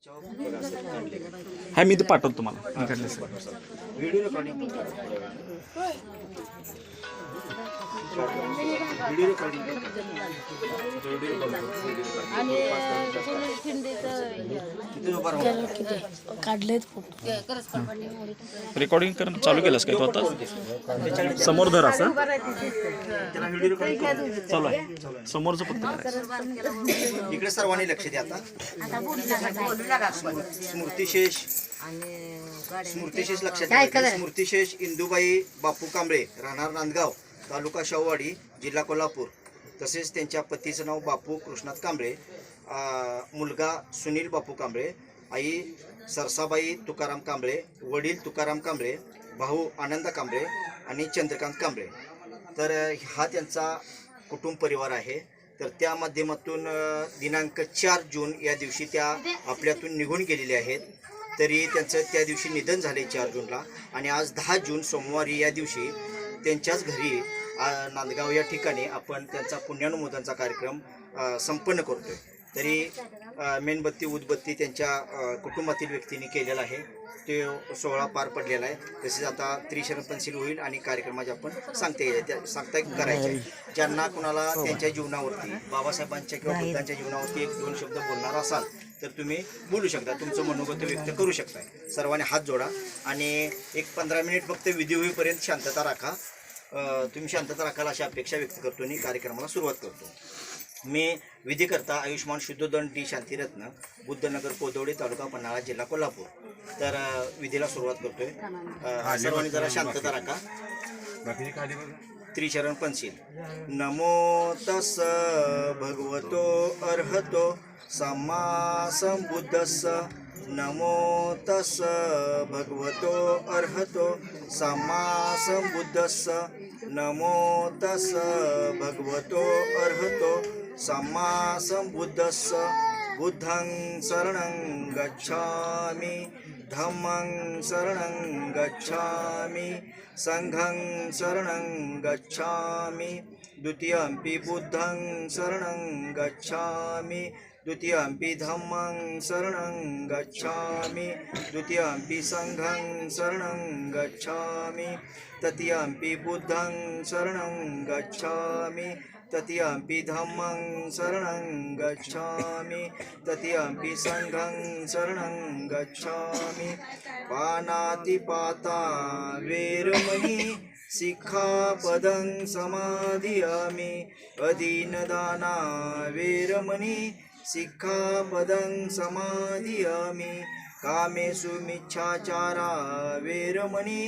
हाय मी ते पाठवतो तुम्हाला व्हिडिओ रेकॉर्डिंग व्हिडिओ रेकॉर्डिंग आणि काढलेत रेकॉर्डिंग करणं चालू केलंस काय तू आता समोर धर असं त्याला व्हिडिओ रेकॉर्डिंग चालू आहे समोरचं फक्त करायचं. इकडे सर्वांनी लक्ष द्या. आता स्मृतिशेष लक्षात घ्या. स्मृतिशेष इंदुबाई बापू कांबळे, राहणार नांदगाव, तालुका शाहूवाडी, जिल्हा कोल्हापूर. तसेच त्यांच्या पतीचं नाव बापू कृष्णात कांबळे, मुलगा सुनील बापू कांबळे, आई सरसाबाई तुकाराम कांबळे, वडील तुकाराम कांबळे, भाऊ आनंद कांबळे आणि चंद्रकांत कांबळे. तर हा त्यांचा कुटुंब परिवार आहे. तर त्या माध्यमातून दिनांक 4 जून या दिवशी त्या आपल्यातून निघून गेलेले आहेत. तरी त्यांचं त्या दिवशी निधन झाले 4 जूनला. आणि आज 10 जून सोमवारी या दिवशी त्यांच्याच घरी नांदगाव या ठिकाणी आपण त्यांचा पुण्यानुमोदनचा कार्यक्रम संपन्न करतोय. तरी मेणबत्ती उदबत्ती त्यांच्या कुटुंबातील व्यक्तींनी केलेला आहे. ते सोहळा पार पडलेला आहे. तसेच आता त्रिशरण पंचशील होईल आणि कार्यक्रमाचे आपण सांगता करायचे. ज्यांना कुणाला त्यांच्या जीवनावरती बाबासाहेबांच्या किंवा बुद्धांच्या जीवनावरती 1-2 शब्द बोलणार असाल तर तुम्ही बोलू शकता, तुमचं मनोगत व्यक्त करू शकता. सर्वांनी हात जोडा आणि एक 15 मिनिट फक्त विधी होईपर्यंत शांतता राखा. तुम्ही शांतता राखाल अशी अपेक्षा व्यक्त करतो आणि कार्यक्रमाला सुरुवात करतो. मी विधीकर्ता आयुष्मान शुद्धोदन डी शांतिरत्न, बुद्धनगर पोदवडी, तालुका पन्हाळा, जिल्हा कोल्हापूर. तर विधीला सुरुवात करतोय. सर्वांनी जरा शांतता राखा. त्रिशरण पंचशील. नमो तस् भगवतो अर्हतो सम्मा संबुद्धस्स. नमो तस् भगवतो अर्हतो सम्मा संबुद्धस्स. नमो तस् भगवतो अर्हतो सम्मा संबुद्धस्स. बुद्धं शरणं गच्छामि, धम्मं शरणं गच्छामि, संघं शरणं गच्छामि. द्वितीयंपि बुद्धं शरणं गच्छामि, द्वितीयंपि धम्मं शरणं गच्छामि, द्वितीयंपि संघं शरणं गच्छामि, तृतीयंपि बुद्धं शरणं गच्छामि, तृतीयंपि धम्मं शरणं गच्छामि, तृतीयंपि संघं शरणं गच्छामि. पानातिपाता वेरमणि सिक्खापदं समादियामि. अदीनदाना वेरमणि सिक्खापदं समादियामि. कामेषु मिच्छाचारा वेरमणि